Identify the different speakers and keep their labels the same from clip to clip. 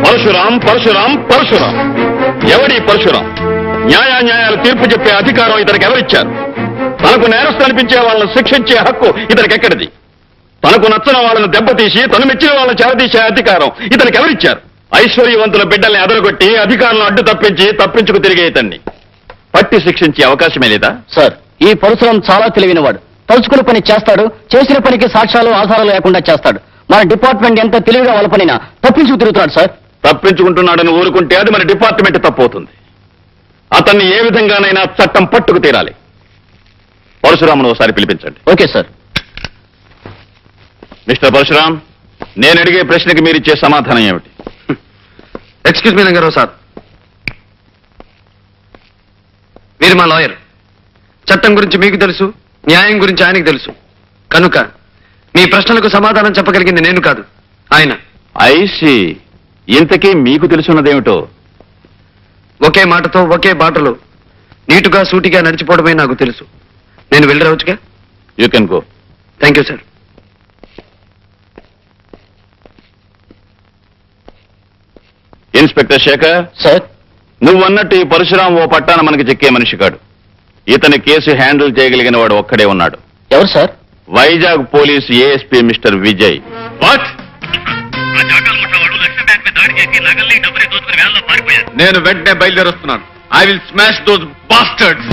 Speaker 1: పరశురాం పరశురాం పరశురాం. ఎవడి పరశురాం? న్యాయాలు తీర్పు చెప్పే అధికారం ఇతనికి ఎవరిచ్చారు? తనకు నేరస్తు అనిపించే వాళ్ళని శిక్షించే హక్కు ఇతనికి ఎక్కడిది? తనకు నచ్చిన వాళ్ళని దెబ్బతీసి తను మెచ్చిన వాళ్ళని చేరదీసే అధికారం ఇతనికి ఎవరిచ్చారు? ఐశ్వర్యవంతుల బిడ్డల్ని ఎదరగొట్టి అధికారులను అడ్డు తప్పించుకు తిరిగే ఇతన్ని పట్టి శిక్షించే అవకాశమే లేదా?
Speaker 2: సార్, ఈ పరశురాం చాలా తెలివైనవాడు. తలుచుకున్న పని చేస్తాడు, చేసిన పనికి సాక్ష్యాలు ఆధారాలు లేకుండా చేస్తాడు. మన డిపార్ట్మెంట్ ఎంత తెలివిగా వాళ్ళ పనినా తప్పించుకు తిరుగుతున్నాడు సార్.
Speaker 1: తప్పించుకుంటున్నాడని ఊరుకుంటే అది మన డిపార్ట్మెంట్ తప్పు అవుతుంది. అతన్ని ఏ విధంగానైనా చట్టం పట్టుకు తీరాలి. పరశురామును ఒకసారి పిలిపించండి.
Speaker 2: Okay sir.
Speaker 1: మిస్టర్ పరశురాం, నేను అడిగే ప్రశ్నకి మీరిచ్చే సమాధానం ఏమిటి?
Speaker 3: ఎక్స్క్యూజ్ మీ రంగారావు సార్, మీరు మా లాయర్. చట్టం గురించి మీకు తెలుసు, న్యాయం గురించి ఆయనకు తెలుసు. కనుక మీ ప్రశ్నలకు సమాధానం చెప్పగలిగింది నేను కాదు, ఆయన.
Speaker 1: ఐసి, ఇంతకీ మీకు తెలుసున్నదేమిటో?
Speaker 3: ఒకే మాటతో ఒకే బాటలో నీటుగా సూటిగా నడిచిపోవడమే నాకు తెలుసు. నేను వెళ్ళి రావచ్చుగా?
Speaker 1: You can go.
Speaker 3: Thank you sir.
Speaker 1: Inspector Shekhar
Speaker 2: sir,
Speaker 1: నువ్వన్నట్టు ఈ పరశురాం ఓ పట్టాన మనకి చెక్కే మనిషి కాడు. ఇతని కేసు హ్యాండిల్ చేయగలిగిన వాడు ఒక్కడే ఉన్నాడు.
Speaker 2: ఎవరు sir?
Speaker 1: Vizag police ASP mister Vijay.
Speaker 4: What? నేను వెంటనే బయలుదేరొస్తున్నాను. I will smash those bastards.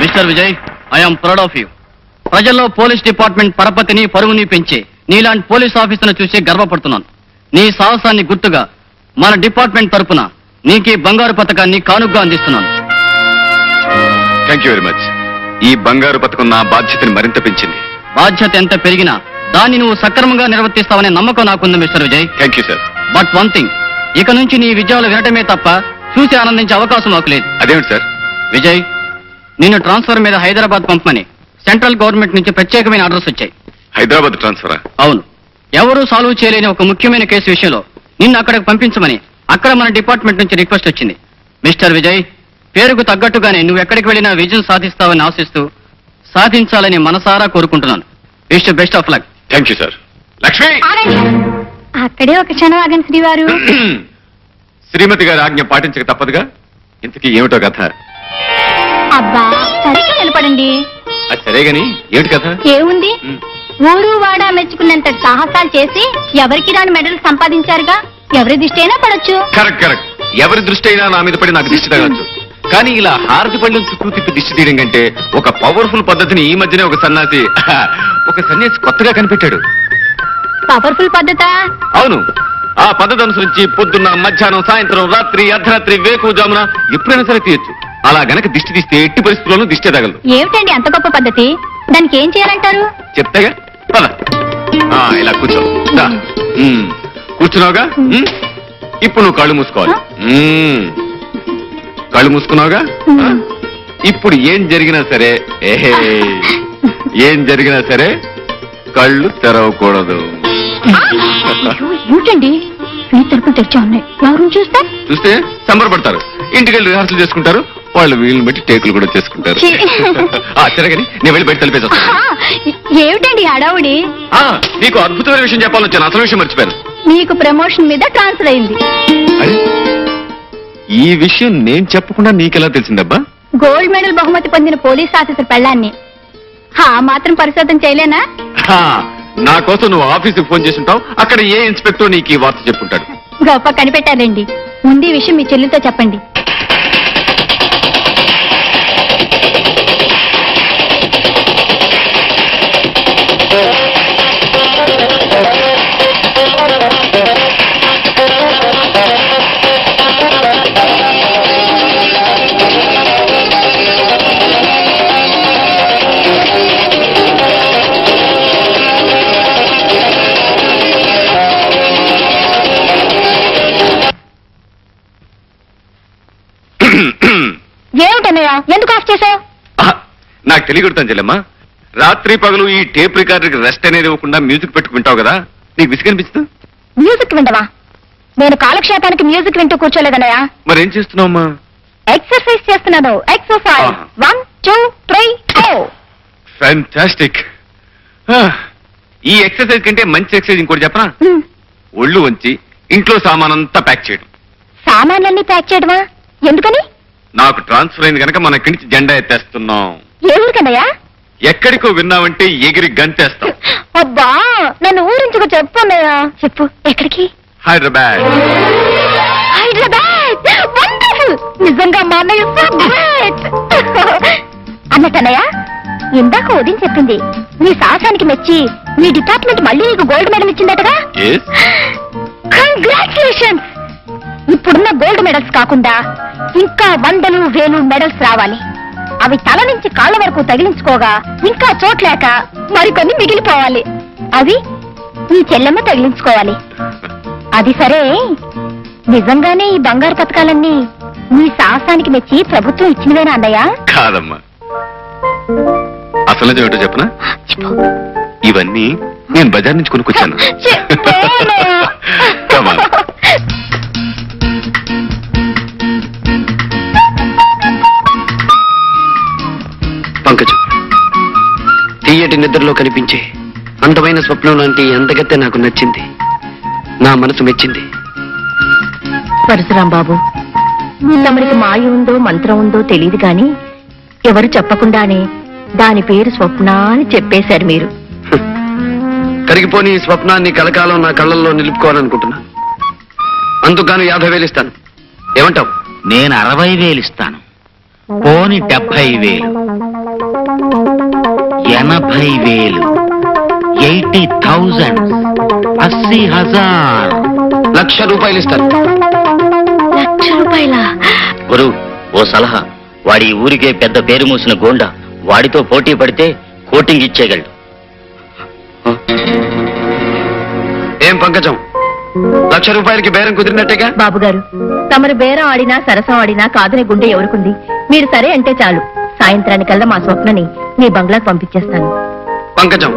Speaker 2: Mister Vijay, I'm proud of you. ప్రజల్లో పోలీస్ డిపార్ట్మెంట్ పరపతిని పరుగుని పెంచి నీలాంటి పోలీస్ ఆఫీసర్ను చూసి గర్వపడుతున్నాను. నీ సాహసాన్ని గుర్తుగా మన డిపార్ట్మెంట్ తరపున నీకు బంగారు పథకాన్ని కానుగ్గా అందిస్తున్నాను.
Speaker 1: Thank you very much. ఈ బంగారు పథకం నా బాధ్యతని మరింత పెంచింది.
Speaker 2: బాధ్యత ఎంత పెరిగినా దాన్ని నువ్వు సక్రమంగా నిర్వర్తిస్తావనే నమ్మకం నాకుంది mister Vijay.
Speaker 1: Thank you sir.
Speaker 2: But one thing, ఇక నుంచి నీ విజయాలు వినటమే తప్ప చూసి ఆనందించే అవకాశం నాకు లేదు.
Speaker 1: అదేమిటి సార్?
Speaker 2: విజయ్, నిన్ను ట్రాన్స్ఫర్ మీద హైదరాబాద్ పంపమని సెంట్రల్ గవర్నమెంట్ నుంచి ప్రత్యేకమైన ఆర్డర్స్ వచ్చాయి.
Speaker 1: హైదరాబాద్ ట్రాన్స్ఫరా?
Speaker 2: అవును. ఎవరూ సాల్వ్ చేయలేని ఒక ముఖ్యమైన కేసు విషయంలో నిన్ను అక్కడికి పంపించమని అక్కడ మన డిపార్ట్మెంట్ నుంచి రిక్వెస్ట్ వచ్చింది. మిస్టర్ విజయ్, పేరుకు తగ్గట్టుగానే నువ్వు ఎక్కడికి వెళ్ళినా విజయం సాధిస్తావని ఆశిస్తూ సాధించాలని మనసారా కోరుకుంటున్నాను. Wish best of luck.
Speaker 1: Thank you sir. Lakshmi,
Speaker 5: అక్కడే ఒక క్షణం ఆగండి శ్రీవారు.
Speaker 1: శ్రీమతి గారి ఆజ్ఞ పాటించక తప్పదుగా. ఇంతకీ ఏమిటో కథ?
Speaker 5: అబ్బా, సరిగ్గా నిలబడండి.
Speaker 1: అది సరే గాని ఏమిటి కథ?
Speaker 5: ఏముంది, ఊరు వాడా మెచ్చుకున్నంత సాహసాలు చేసి ఎవరికి రాని మెడల్ సంపాదించారుగా. ఎవరి దృష్టి అయినా పడొచ్చు.
Speaker 1: Correct correct. ఎవరి దృష్టి అయినా నా మీద పడి నాకు దిష్టి తగలచ్చు. కానీ ఇలా హారతి పళ్ళను చుట్టూ తిప్పి దిష్టి తీయడం కంటే ఒక పవర్ఫుల్ పద్ధతిని ఈ మధ్యనే ఒక సన్యాసి కొత్తగా కనిపెట్టాడు.
Speaker 5: పవర్ఫుల్ పద్ధత?
Speaker 1: అవును. ఆ పద్ధతి అనుసరించి పొద్దున్న, మధ్యాహ్నం, సాయంత్రం, రాత్రి, అర్ధరాత్రి, వేకువజామున ఎప్పుడైనా సరే తీయచ్చు. అలా గనక దిష్టి తీస్తే ఎట్టి పరిస్థితుల్లోనూ దిష్టి తగలదు.
Speaker 5: ఏమిటండి అంత గొప్ప పద్ధతి? దానికి ఏం చేయాలంటారు?
Speaker 1: చెప్తాగా, పద. ఇలా కూర్చో. కూర్చున్నావుగా ఇప్పుడు నువ్వు కళ్ళు మూసుకోవాలి. కళ్ళు మూసుకున్నావుగా ఇప్పుడు ఏం జరిగినా సరే ఏం జరిగినా సరే కళ్ళు తెరవకూడదు.
Speaker 5: ఏంటండి ఈ తలుపులు తెచ్చా ఉన్నాయి, ఎవరు
Speaker 1: చూస్తే సంబరపడతారు, ఇంటికి వెళ్ళి రిహార్సల్ చేసుకుంటారు, వాళ్ళు వీళ్ళని బట్టి టేకులు కూడా చేసుకుంటారు. సరేగాని నేను వెళ్ళి బయట తలిపేసి వస్తాను.
Speaker 5: ఏమిటండి హడావుడి?
Speaker 1: నీకు అద్భుతమైన విషయం చెప్పాలని వచ్చాను, అసలు విషయం మర్చిపోయాను.
Speaker 5: మీకు ప్రమోషన్ మీద ట్రాన్స్ఫర్ అయింది.
Speaker 1: ఈ విషయం నేను చెప్పకుండా నీకెలా తెలిసిందబ్బా?
Speaker 5: గోల్డ్ మెడల్ బహుమతి పొందిన పోలీస్ ఆఫీసర్ పెళ్ళాన్ని మాత్రం పరిశోధన చేయలేనా?
Speaker 1: నా కోసం నువ్వు ఆఫీసుకు ఫోన్ చేసి ఉంటావు, అక్కడ ఏ ఇన్స్పెక్టర్ నీకు ఈ వార్త చెప్పుంటాడు.
Speaker 5: గొప్ప కనిపెట్టారండి. ముందు ఈ విషయం మీ చెల్లితో చెప్పండి. ఏమిటన్నయ్యా, ఎందుకు ఆఫ్ చేసావు?
Speaker 1: నాకు తెలియకూడతాను చెల్లెమ్మా, రాత్రి పగలు ఈ టేప్ రికార్డర్కి రెస్ట్ అనేది ఇవ్వకుండా మ్యూజిక్ పెట్టుకుంటావు కదా, నీకు విసిగనిపిస్తుంది?
Speaker 5: మ్యూజిక్ వింటవా? నేను కాలక్షేపానికి మ్యూజిక్ వింటూ కూర్చోలేదన్నయ్యా.
Speaker 1: మరేం చేస్తున్నావమ్మా?
Speaker 5: ఎక్సర్సైజ్ చేస్తున్నాను. ఎక్సర్సైజ్ 1 2 3 4.
Speaker 1: ఫ్యాంటాస్టిక్. ఈ ఎక్సర్సైజ్ కంటే మంచి ఎక్సర్సైజ్ ఇంకోటి చెప్పనా? ఒళ్ళు వంచి ఇంట్లో సామానంతా ప్యాక్ చేయడం.
Speaker 5: సామాన్లన్నీ ప్యాక్ చేయడమా? ఎందుకని?
Speaker 1: నాకు ట్రాన్స్ఫర్ అయింది కనుక మన ఇక్కడి నుంచి జెండా ఎత్తేస్తున్నాం.
Speaker 5: ఏ ఊరికన్నయ్యా?
Speaker 1: ఎక్కడికో విన్నావంటే ఎగిరి గంతేస్తాం.
Speaker 5: అబ్బా, నన్ను ఊరించుకు చెప్పు అన్నయ్యా. చెప్పు, ఎక్కడికి?
Speaker 1: హైదరాబాద్.
Speaker 5: హైదరాబాద్ వండర్ఫుల్. నిజంగా మా అన్నయ్య సో గ్రేట్. అన్నట్టన్నయ్య, ఇందాక ఉదయం చెప్పింది నీ సాహసానికి మెచ్చి మీ డిపార్ట్మెంట్ మళ్ళీ నీకు గోల్డ్ మెడల్ ఇచ్చిందటగా? కంగ్రాచులేషన్స్. ఇప్పుడున్న గోల్డ్ మెడల్స్ కాకుండా ఇంకా 100 1000 మెడల్స్ రావాలి. అవి తల నుంచి కాళ్ళ వరకు తగిలించుకోగా ఇంకా చోట్లేక మరికొన్ని మిగిలిపోవాలి. అవి నీ చెల్లెమ్మ తగిలించుకోవాలి. అది సరే, నిజంగానే ఈ బంగారు పథకాలన్నీ నీ సాహసానికి మెచ్చి ప్రభుత్వం ఇచ్చినవేనా అన్నయ్య?
Speaker 1: కాదమ్మా, అసలు ఏమిటో చెప్పనా? ఇవన్నీ నేను బజార్ నుంచి కొనుక్కొచ్చాను.
Speaker 3: పంకజం, తీయటి నిద్రలో కనిపించే అందమైన స్వప్నం లాంటి అందగత్తె నాకు నచ్చింది, నా మనసు మెచ్చింది.
Speaker 5: పరశురాం బాబు, తమరికి మాయ ఉందో మంత్రం ఉందో తెలియదు గాని ఎవరు చెప్పకుండానే దాని పేరు స్వప్న అని చెప్పేశారు మీరు.
Speaker 3: కరిగిపోని ఈ స్వప్నాన్ని కలకాలం నా కళ్ళల్లో నిలుపుకోవాలనుకుంటున్నా. అందుకని 50,000 ఇస్తాను. ఏమంటావు?
Speaker 6: నేను 60,000 ఇస్తాను. పోని 70,000, 80,000, 80,000, 80,000.
Speaker 3: ₹1,00,000 ఇస్తాను.
Speaker 5: ₹1,00,000?
Speaker 6: గురు, ఓ సలహా. వాడి ఊరికే పెద్ద పేరు మూసిన గోండా, వాడితో పోటీ పడితే కోటింగ్ ఇచ్చేయగలడు.
Speaker 3: ఏం పంకజం, ₹1,00,000కి బేరం కుదిరినట్టేగా?
Speaker 5: బాబు గారు, తమరు బేరం ఆడినా సరసం ఆడినా కాదనే గుండె ఎవరుకుంది? మీరు సరే అంటే చాలు, సాయంత్రానికల్లా మా స్వప్నని మీ బంగ్లాకు పంపించేస్తాను.
Speaker 3: పంకజం,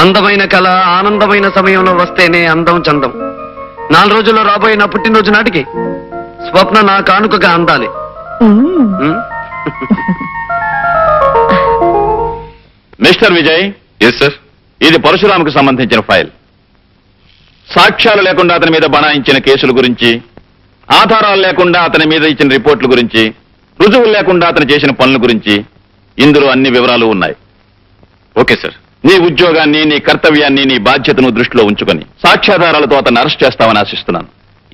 Speaker 3: అందమైన కళ ఆనందమైన సమయంలో వస్తేనే అందం చందం. 4 రోజుల్లో రాబోయే నా పుట్టినరోజు నాటికి స్వప్న నా కానుకగా అందాలి.
Speaker 1: మిస్టర్ విజయ్. Yes sir. ఇది పరశురాముకు సంబంధించిన ఫైల్. సాక్ష్యాలు లేకుండా అతని మీద బనాయించిన కేసుల గురించి, ఆధారాలు లేకుండా అతని మీద ఇచ్చిన రిపోర్టుల గురించి, రుజువులు లేకుండా అతను చేసిన పనుల గురించి ఇందులో అన్ని వివరాలు ఉన్నాయి. Okay sir. నీ ఉద్యోగాన్ని, నీ కర్తవ్యాన్ని, నీ బాధ్యతను దృష్టిలో ఉంచుకొని సాక్ష్యాధారాలతో అతన్ని అరెస్ట్ చేస్తామని ఆశిస్తున్నాను.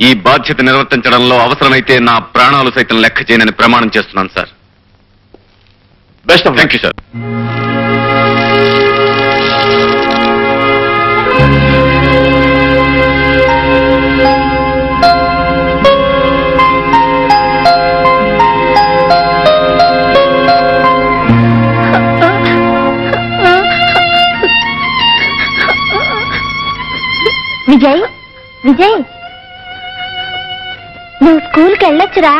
Speaker 1: ఈ బాధ్యత నిర్వర్తించడంలో అవసరమైతే నా ప్రాణాలు సైతం లెక్క చేయనని ప్రమాణం చేస్తున్నాను sir. Best of thank you sir.
Speaker 5: Vijay, Vijay, నువ్వు స్కూల్కి వెళ్ళొచ్చురా.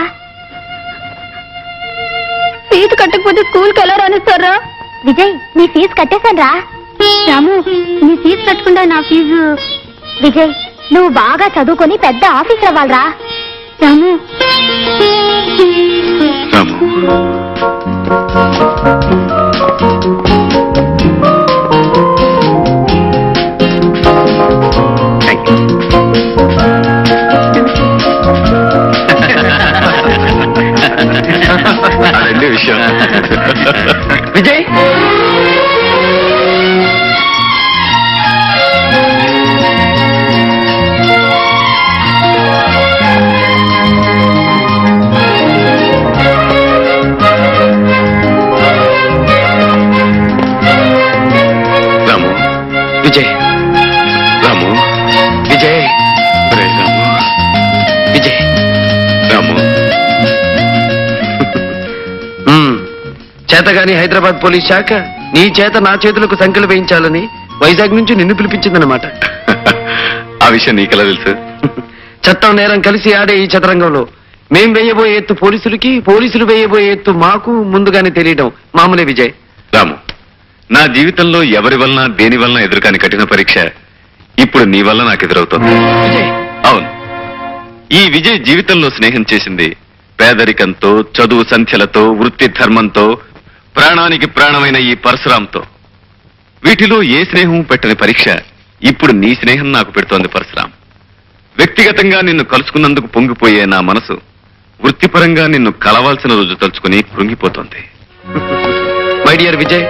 Speaker 5: ఫీజు కట్టకపోతే స్కూల్కి ఎలా రానిస్తారా? విజయ్, నీ ఫీజు కట్టేశాను రా. రాము, నీ ఫీజు కట్టకుండా నా ఫీజు. విజయ్, నువ్వు బాగా చదువుకొని పెద్ద ఆఫీసర్ అవ్వాలరా. రాము,
Speaker 1: అదే విషయం.
Speaker 3: విజయ్,
Speaker 1: రాము,
Speaker 3: విజయ్,
Speaker 1: రాము,
Speaker 3: విజయ్,
Speaker 1: ఒరే రాము,
Speaker 3: విజయ్.
Speaker 1: రాము.
Speaker 3: చేతగాని హైదరాబాద్ పోలీస్ శాఖ నీ చేత నా చేతులకు సంఖ్యలు వేయించాలని వైజాగ్ నుంచి నిన్ను పిలిపించిందన్నమాట.
Speaker 1: ఆ విషయం నీకెలా తెలుసు?
Speaker 3: చట్టం నేరం కలిసి ఆడే ఈ చదరంగంలో మేం వేయబోయే ఎత్తు పోలీసులకి, పోలీసులు వేయబోయే ఎత్తు మాకు ముందుగానే తెలియడం మామూలే విజయ్.
Speaker 1: రాము, నా జీవితంలో ఎవరి వలన దేని వలన ఎదురుకాని కఠిన పరీక్ష ఇప్పుడు నీ వల్ల నాకు ఎదురవుతుంది.
Speaker 3: విజయ్,
Speaker 1: అవును, ఈ విజయ్ జీవితంలో స్నేహం చేసింది పేదరికంతో, చదువు సంఖ్యలతో, వృత్తి ధర్మంతో, ప్రాణానికి ప్రాణమైన ఈ పరశురాంతో. వీటిలో ఏ స్నేహం పెట్టని పరీక్ష ఇప్పుడు నీ స్నేహం నాకు పెడుతోంది పరశురాం. వ్యక్తిగతంగా నిన్ను కలుసుకున్నందుకు పొంగిపోయే నా మనసు వృత్తిపరంగా నిన్ను కలవాల్సిన రోజు తలుచుకుని కృంగిపోతోంది.
Speaker 3: మై డియర్ విజయ్,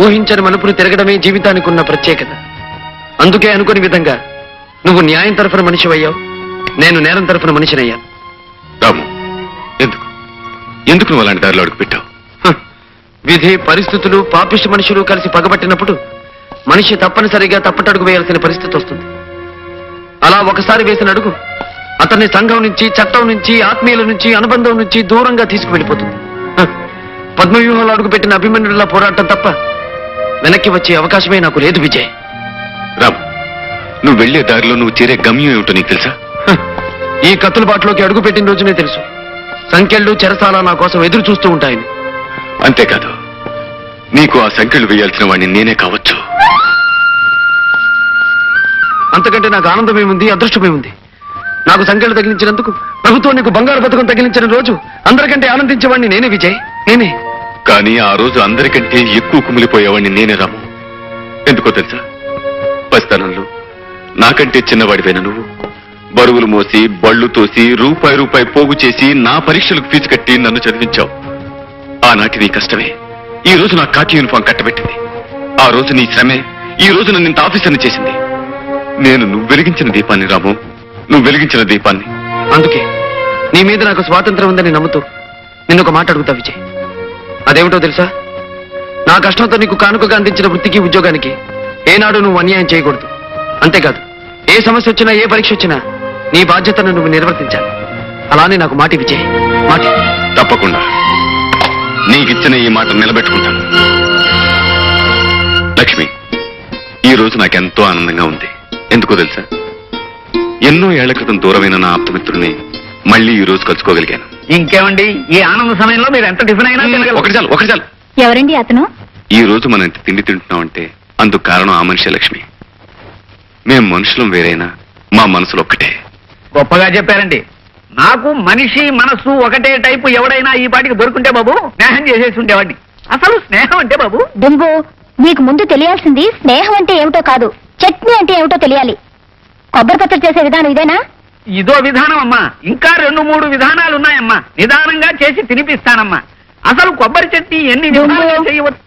Speaker 3: ఊహించని మలుపులు తిరగడమే జీవితానికి ఉన్న ప్రత్యేకత. అందుకే అనుకుని విధంగా నువ్వు న్యాయం తరఫున మనిషివయ్యావు, నేను నేరం తరఫున మనిషినయ్యాను.
Speaker 1: రాము, ఎందుకు ఎందుకు నువ్వు అలాంటి దారిలో అడుగు పెట్టావు?
Speaker 3: విధి, పరిస్థితులు, పాపిష్టి మనుషులు కలిసి పగబట్టినప్పుడు మనిషి తప్పనిసరిగా తప్పటడుగు వేయాల్సిన పరిస్థితి వస్తుంది. అలా ఒకసారి వేసిన అడుగు అతన్ని సంఘం నుంచి, చట్టం నుంచి, ఆత్మీయుల నుంచి, అనుబంధం నుంచి దూరంగా తీసుకువెళ్ళిపోతుంది. పద్మవ్యూహంలో అడుగుపెట్టిన అభిమన్యుడిలా పోరాటం తప్ప వెనక్కి వచ్చే అవకాశమే నాకు లేదు విజయ్.
Speaker 1: రాము, నువ్వు వెళ్లే దారిలో నువ్వు చేరే గమ్యం ఏమిటో నీకు తెలుసా?
Speaker 3: ఈ కత్తుల బాటలోకి అడుగుపెట్టిన రోజునే తెలుసు సంఖ్యలు, చెరసాల నా కోసం ఎదురు చూస్తూ ఉంటాయని.
Speaker 1: అంతేకాదు, నీకు ఆ సంఖ్యలు వేయాల్సిన వాడిని నేనే కావచ్చు.
Speaker 3: అంతకంటే నాకు ఆనందమేముంది, అదృష్టమేముంది? నాకు సంఖ్యలు తగిలించినందుకు ప్రభుత్వం నీకు బంగారు పథకం తగిలించిన రోజు అందరికంటే ఆనందించేవాడిని నేనే విజయ్, నేనే.
Speaker 1: కానీ ఆ రోజు అందరికంటే ఎక్కువ కుమిలిపోయేవాడిని నేనే రాము. ఎందుకో తెలుసా? పసితనంలో నాకంటే చిన్నవాడివైన నువ్వు బరువులు మోసి, బళ్ళు తోసి, రూపాయి రూపాయి పోగు చేసి నా పరీక్షలకు ఫీజు కట్టి నన్ను చదివించావు. ఆనాటి నీ కష్టమే ఈ రోజు నా కాకి యూనిఫామ్ కట్టబెట్టింది. ఆ రోజు నీ శ్రమే ఈ రోజు నన్ను ఇంత ఆఫీసర్ని చేసింది. నేను నువ్వు వెలిగించిన దీపాన్ని రాము, నువ్వు వెలిగించిన దీపాన్ని.
Speaker 3: అందుకే నీ మీద నాకు స్వాతంత్రం ఉందని నమ్ముతూ నిన్నొక మాట అడుగుతా విజయ్. అదేమిటో తెలుసా? నా కష్టంతో నీకు కానుకగా అందించిన వృత్తికి, ఉద్యోగానికి ఏనాడు నువ్వు అన్యాయం చేయకూడదు. అంతేకాదు, ఏ సమస్య వచ్చినా, ఏ పరీక్ష వచ్చినా నీ బాధ్యతను నువ్వు నిర్వర్తించాలి. అలానే నాకు మాటి విజయ్, మాటి.
Speaker 1: తప్పకుండా నీకిచ్చిన ఈ మాట నిలబెట్టుకుంటాను. లక్ష్మి, ఈ రోజు నాకెంతో ఆనందంగా ఉంది. ఎందుకో తెలుసా? ఎన్నో ఏళ్ల క్రితం దూరమైన నా ఆప్తమిత్రుడిని మళ్ళీ ఈ రోజు కలుసుకోగలిగాను.
Speaker 2: ఇంకేమండి, ఈ ఆనంద సమయంలో మీరు ఎంత టిఫిన్ అయినా
Speaker 1: ఒకటి చాలు, ఒకటి చాలు.
Speaker 5: ఎవరండి అతను?
Speaker 1: ఈ రోజు మనం ఇంత తిండి తింటున్నామంటే అందుకు కారణం ఆ మనిషే లక్ష్మి. మేం మనుషులం వేరైనా మా మనసులు ఒక్కటే.
Speaker 2: గొప్పగా చెప్పారండి. నాకు మనిషి మనస్సు ఒకటే టైపు ఎవడైనా ఈ పాటికి దొరుకుంటే బాబు స్నేహం చేసేసి ఉండేవాడిని. అసలు స్నేహం అంటే బాబు
Speaker 5: డుంబు, నీకు ముందు తెలియాల్సింది స్నేహం అంటే ఏమిటో కాదు, చట్నీ అంటే ఏమిటో తెలియాలి. కొబ్బరి పచ్చడి చేసే విధానం ఇదేనా?
Speaker 2: ఇదో విధానం అమ్మా, ఇంకా 2-3 విధానాలు ఉన్నాయమ్మా. నిదానంగా చేసి తినిపిస్తానమ్మా. అసలు కొబ్బరి చట్నీ ఎన్ని విధాలుగా చేయవచ్చు?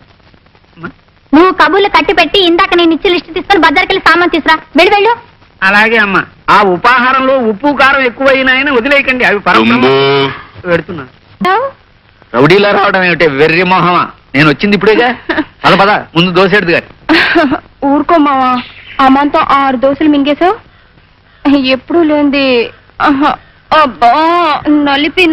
Speaker 5: నువ్వు కబుర్లు కట్టి పెట్టి ఇందాక నేను ఇచ్చి లిస్టు తీసుకొని బజార్కెళ్ళి సామాన్ తీసురా. వెళ్ళు.
Speaker 2: అలాగే అమ్మా. ఆ ఉపాహారంలో ఉప్పు కారం ఎక్కువైనాయని వదిలేయకండి, అవి పెడుతున్నా. రౌడీలా రావడం ఏమిటే వెర్రి మొహమా? నేను వచ్చింది ఇప్పుడేగా. పద ముందు దోశెడుదు గారు.
Speaker 5: ఊరుకోమావా, అమ్మంతో 6 దోశలు మింగేశావు. ఎప్పుడు లేంది. అబ్బా, నలిపి